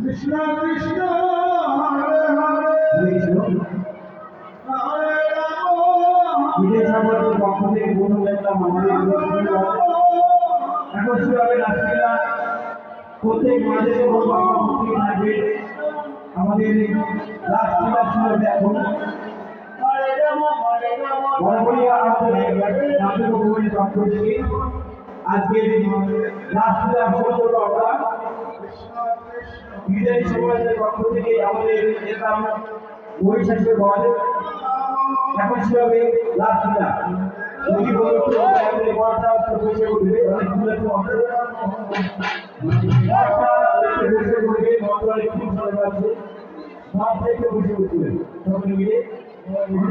Krishna Krishna Hare Hare Hare Rama বিদেশ আমাদের পক্ষ থেকে বন্ধু একটা আমাদের এখন শুরু হবে রাত্রিবেলা প্রত্যেক মাঝে মুক্তি থাকবে আমাদের রাত্রিবেলা শুরু হবে এখন বড়বড়িয়া আমাদের নাটক ভবনের পক্ষ থেকে আজকে রাত্রিবেলা শুরু করবো আমরা বিদায়ী সমাজের পক্ষ থেকে আমাদের নেতা মহিষাসুর বধ এখন শুরু হবে রাত্রিবেলা যদি বলতো আমাদের বড়টা বসে উঠবে অনেকগুলো বসে উঠবে মন্ত্রালয় খুব ভালো আছে সব থেকে বসে উঠবে সকলে মিলে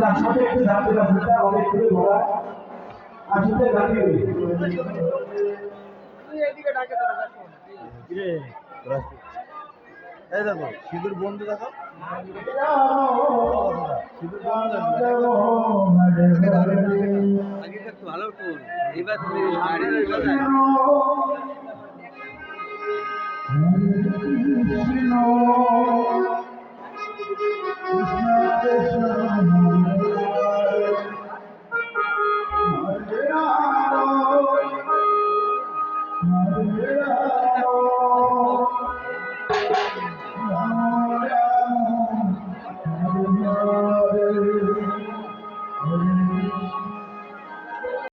তার সাথে একটু ধাপে ধাপে অনেক করে ভরা আসলে দাঁড়িয়ে এই দেখো সিঁদুর বন্ধু দেখো সিঁদুর বন্ধু আগে একটু ভালো টুল এবার তুমি Hare